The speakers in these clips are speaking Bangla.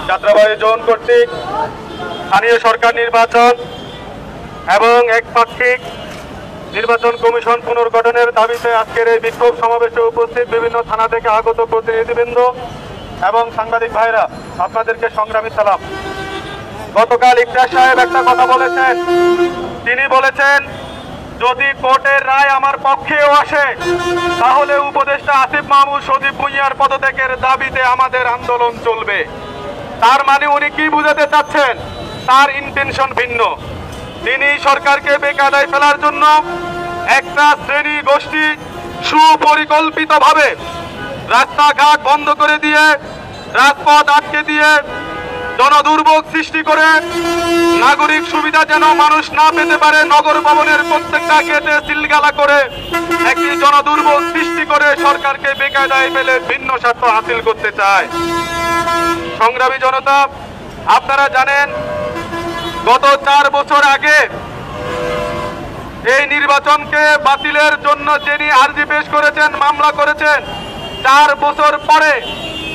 যাত্রাবাড়ী জোন কর্তৃক স্থানীয় সরকার নির্বাচন এবং একপাক্ষিক নির্বাচন কমিশন পুনর্গঠনের দাবিতে আজকের এই বিক্ষোভ সমাবেশে উপস্থিত বিভিন্ন থানা থেকে আগত প্রতিনিধিবৃন্দ এবং সাংবাদিক ভাইরা, আপনাদেরকে সংগ্রামী সালাম। গতকাল ইকরার সাহেব একটা কথা বলেছেন। তিনি বলেছেন, যদি কোর্টের রায় আমার পক্ষেও আসে তাহলে উপদেষ্টা আসিফ মাহমুদ সজীব ভুঁইয়ার পদত্যাগের দাবিতে আমাদের আন্দোলন চলবে। তার মানে উনি কি বুঝাতে চাচ্ছেন? তার ইন্টেনশন ভিন্ন। তিনি সরকারকে বেকায়দায় ফেলার জন্য একটা শ্রেণী গোষ্ঠী সুপরিকল্পিতভাবে রাস্তাঘাট বন্ধ করে দিয়ে, রাজপথ আটকে দিয়ে, জনদুর্ভোগ সৃষ্টি করে, নাগরিক সুবিধা যেন মানুষ না পেতে পারে, নগর ভবনের প্রত্যেকটা গেটে সিলগালা করে একটি জনদুর্ভোগ সৃষ্টি করে সরকারকে বেকায়দায় ফেলে ভিন্ন স্বার্থ হাসিল করতে চায়। সংগ্রামী জনতা, আপনারা জানেন গত 4 বছর আগে এই নির্বাচনকে বাতিলের জন্য যিনি আর্জি পেশ করেছেন, মামলা করেছেন, 4 বছর পরে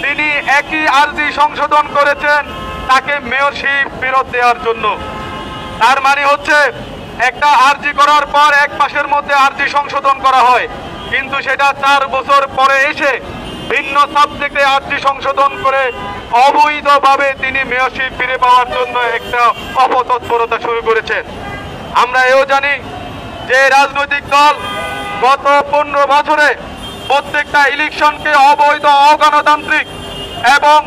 তিনি একই আর্জি সংশোধন করেছেন তাকে মেয়রশিপ ফেরত দেওয়ার জন্য। তার মানে হচ্ছে একটা আর্জি করার পর 1 মাসের মধ্যে আর্জি সংশোধন করা হয়, কিন্তু সেটা 4 বছর পরে এসে ভিন্ন সাবজেক্টে আর্জি সংশোধন করে অবৈধভাবে তিনি মেয়রশিপ ফিরে পাওয়ার জন্য একটা অপতৎপরতা শুরু করেছেন। আমরা এও জানি যে রাজনৈতিক দল গত 15 বছরে প্রত্যেকটা ইলেকশনকে অবৈধ, অগণতান্ত্রিক এবং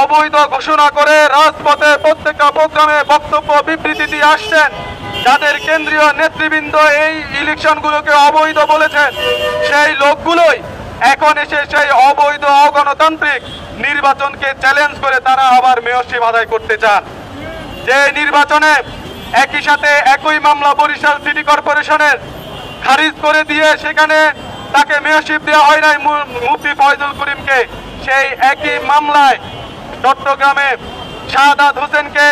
অবৈধ ঘোষণা করে রাজপথে প্রত্যেকটা প্রোগ্রামে বক্তব্য বিবৃতি দিয়ে আসছেন। যাদের কেন্দ্রীয় নেতৃবৃন্দ এই ইলেকশনগুলোকে অবৈধ বলেছেন, সেই লোকগুলোই এখন এসে সেই অবৈধ, অগণতান্ত্রিক নির্বাচনকে চ্যালেঞ্জ করে তারা আবার মেয়রশিপ আদায় করতে চান। যে নির্বাচনে একই সাথে একই মামলা বরিশাল সিটি কর্পোরেশনের খারিজ করে দিয়ে সেখানে তাকে মেয়রশিপ দেওয়া হয় নাই মুফতি ফয়জুল করিমকে, সেই একই মামলায় চট্টগ্রামে শাহাদাত হোসেনকে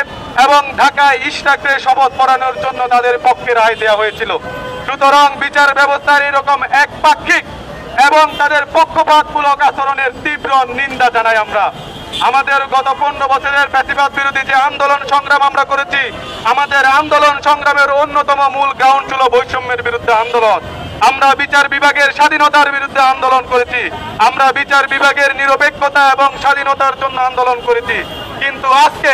এবং ঢাকায় ইশরাককে শপথ পড়ানোর জন্য তাদের পক্ষে রায় দেওয়া হয়েছিল। সুতরাং বিচার ব্যবস্থার এরকম একপাক্ষিক এবং তাদের পক্ষপাতমূলক আচরণের তীব্র নিন্দা জানাই আমরা। আমাদের গত 15 বছরের ফ্যাসিবাদ বিরোধী যে আন্দোলন সংগ্রাম আমরা করেছি, আমাদের আন্দোলন সংগ্রামের অন্যতম মূল গ্রাউন্ড ছিল বৈষম্যের বিরুদ্ধে আন্দোলন। আমরা বিচার বিভাগের স্বাধীনতার বিরুদ্ধে আন্দোলন করেছি, আমরা বিচার বিভাগের নিরপেক্ষতা এবং স্বাধীনতার জন্য আন্দোলন করেছি। কিন্তু আজকে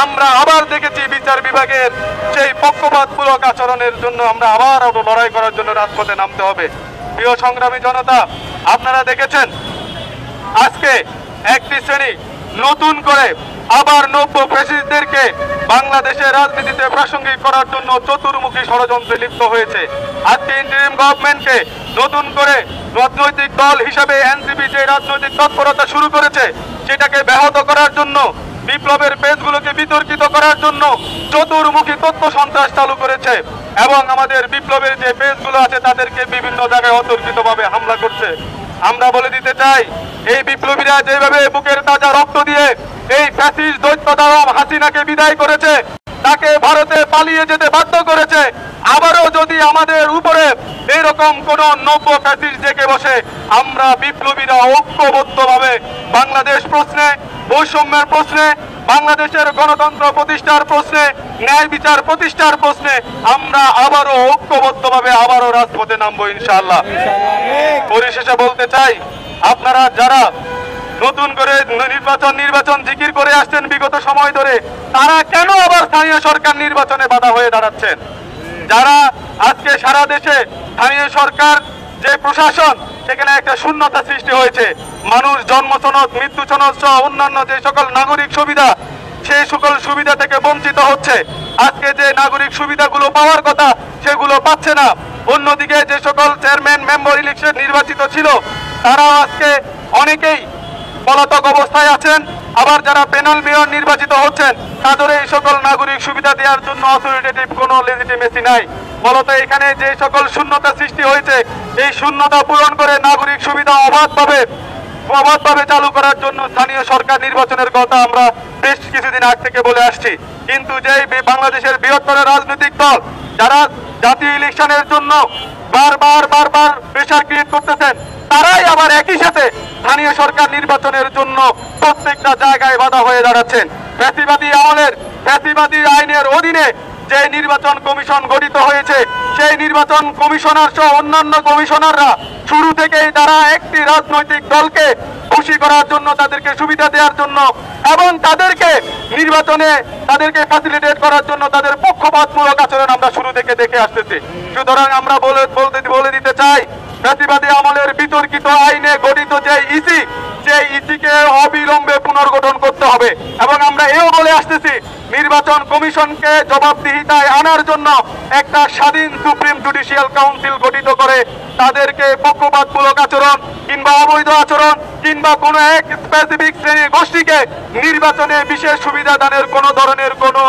আমরা আবার দেখেছি বিচার বিভাগের সেই পক্ষপাতমূলক আচরণের জন্য আমরা আবার লড়াই করার জন্য রাজপথে নামতে হবে। প্রিয় সংগ্রামী জনতা, আপনারা দেখেছেন আজকে একটি শ্রেণী নতুন করে আবার নব্য ফ্যাসিস্টদেরকে বাংলাদেশের রাজনীতিতে প্রাসঙ্গিক করার জন্য চতুর্মুখী ষড়যন্ত্রে লিপ্ত হয়েছে। আজকে ইন্টারিম গভর্নমেন্টকে নতুন করে রাজনৈতিক দল হিসেবে এনসিপি যে রাজনৈতিক তৎপরতা শুরু করেছে সেটাকে ব্যাহত করার জন্য, বিপ্লবের পেজগুলোকে বিতর্কিত করার জন্য চতুর্মুখী তথ্য সন্ত্রাস চালু করেছে এবং আমাদের বিপ্লবের যে পেজগুলো আছে তাদেরকে বিভিন্ন জায়গায় অতর্কিতভাবে হামলা করছে। আমরা বলে দিতে চাই, এই বিপ্লবীরা যেভাবে বুকের তাজা রক্ত দিয়ে এই ফ্যাসিস্ট দৈত্যদানব হাসিনাকে বিদায় করেছে, তাকে ভারতে পালিয়ে যেতে বাধ্য করেছে, আবারও যদি আমাদের উপরে এরকম কোন নব্য ফ্যাসিস্ট জেগে বসে, আমরা বিপ্লবীরা ঐক্যবদ্ধভাবে বাংলাদেশ প্রশ্নে, বৈষম্যের প্রশ্নে, বাংলাদেশের গণতন্ত্র প্রতিষ্ঠার প্রশ্নে, ন্যায় বিচার প্রতিষ্ঠার প্রশ্নে আমরা আবারও ঐক্যবদ্ধভাবে আবারও রাজপথে নামবো ইনশাআল্লাহ। পরিশেষে বলতে চাই, আপনারা যারা নতুন করে নির্বাচন জিকির করে আসছেন বিগত সময় ধরে, তারা কেন আবার স্থানীয় সরকার নির্বাচনে বাধা হয়ে দাঁড়াচ্ছেন? যারা আজকে সারা দেশে স্থানীয় সরকার যে প্রশাসন, সেখানে একটা শূন্যতা সৃষ্টি হয়েছে, মানুষ জন্ম সনদ, মৃত্যু সনদ সহ অন্যান্য যে সকল নাগরিক সুবিধা, সেই সকল সুবিধা থেকে বঞ্চিত হচ্ছে। আজকে যে নাগরিক সুবিধাগুলো পাওয়ার কথা সেগুলো পাচ্ছে না। অন্যদিকে যে সকল চেয়ারম্যান, মেম্বার ইলেকশন নির্বাচিত ছিল তারা আজকে অনেকেই পলাতক অবস্থায় আছেন, আবার যারা প্যানেল মেয়র নির্বাচিত হচ্ছেন তাদের এই সকল নাগরিক সুবিধা দেওয়ার জন্য অথরিটেটিভ কোনো লেজিটিমেসি নাই। ফলত এখানে যে সকল শূন্যতা সৃষ্টি হয়েছে, এই শূন্যতা পূরণ করে নাগরিক সুবিধা অবাধভাবে প্রভাবভাবে চালু করার জন্য স্থানীয় সরকার নির্বাচনের কথা আমরা বেশ কিছুদিন আগ থেকে বলে আসছি। কিন্তু যে বাংলাদেশের বৃহত্তর রাজনৈতিক দল যারা জাতীয় ইলেকশনের জন্য বারবার প্রেশার ক্রিয়েট করতেছেন, তারাই আবার একই সাথে স্থানীয় সরকার নির্বাচনের জন্য প্রত্যেকটা জায়গায় বাধা হয়ে দাঁড়াচ্ছেন। ফ্যাসিবাদী আমলের ফ্যাসিবাদী আইনের অধীনে যে নির্বাচন কমিশন গঠিত হয়েছে, সেই নির্বাচন কমিশনার সহ অন্যান্য কমিশনাররা শুরু থেকেই তারা একটি রাজনৈতিক দলকে খুশি করার জন্য, তাদেরকে সুবিধা দেওয়ার জন্য এবং তাদেরকে নির্বাচনে তাদেরকে ফ্যাসিলিটেট করার জন্য তাদের পক্ষপাতমূলক আচরণ আমরা শুরু থেকে দেখে আসতেছি। সুতরাং আমরা বলে দিতে চাই, ফ্যাসিবাদী আমলের বিতর্কিত আইনে গঠিত যে ইসি, সেই ইসিকে অবিলম্বে পুনর্গঠন করতে হবে এবং আমরা এও বলে আসতেছি, নির্বাচন কমিশনকে জবাবদিহিতায় আনার জন্য একটা স্বাধীন সুপ্রিম জুডিশিয়াল কাউন্সিল গঠিত করে তাদেরকে পক্ষপাতমূলক আচরণ কিংবা অবৈধ আচরণ কিংবা কোনো এক স্পেসিফিক শ্রেণীর গোষ্ঠীকে নির্বাচনে বিশেষ সুবিধা দানের কোনো ধরনের কোনো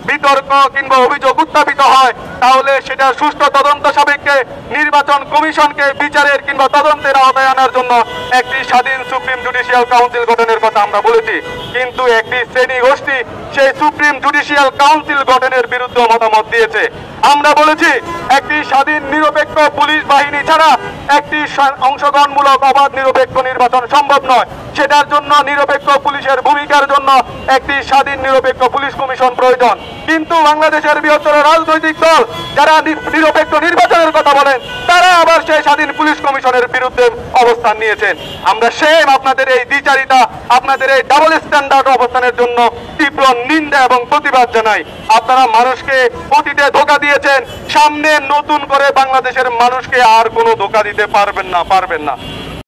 বিতর্ক কিংবা অভিযোগ উত্থাপিত হয়, তাহলে সেটা সুষ্ঠু তদন্ত সাপেক্ষে নির্বাচন কমিশনকে বিচারের কিংবা তদন্তের আওতায় আনার জন্য একটি স্বাধীন সুপ্রিম জুডিশিয়াল কাউন্সিল গঠনের কথা আমরা বলেছি। কিন্তু একটি শ্রেণী গোষ্ঠী সেই সুপ্রিম জুডিশিয়াল কাউন্সিল গঠনের বিরুদ্ধে মতামত দিয়েছে। আমরা বলেছি, একটি স্বাধীন নিরপেক্ষ পুলিশ বাহিনী ছাড়া একটি অংশগ্রহণমূলক অবাধ নিরপেক্ষ নির্বাচন সম্ভব নয়। সেটার জন্য নিরপেক্ষ পুলিশের ভূমিকার জন্য একটি স্বাধীন নিরপেক্ষ পুলিশ কমিশন প্রয়োজন। কিন্তু বাংলাদেশের বৃহত্তর রাজনৈতিক দল যারা নিরপেক্ষ নির্বাচনের কথা বলেন, তারা আবার সেই স্বাধীন পুলিশ কমিশনের বিরুদ্ধে অবস্থান নিয়েছেন। আমরা সেম আপনাদের এই দ্বিচারিতা, আপনাদের এই ডাবল স্ট্যান্ডার্ড অবস্থানের জন্য তীব্র নিন্দা এবং প্রতিবাদ জানাই। আপনারা মানুষকে অতীতে ধোঁকা দিয়েছেন, সামনে নতুন করে বাংলাদেশের মানুষকে আর কোনো ধোঁকা দিতে পারবেন না।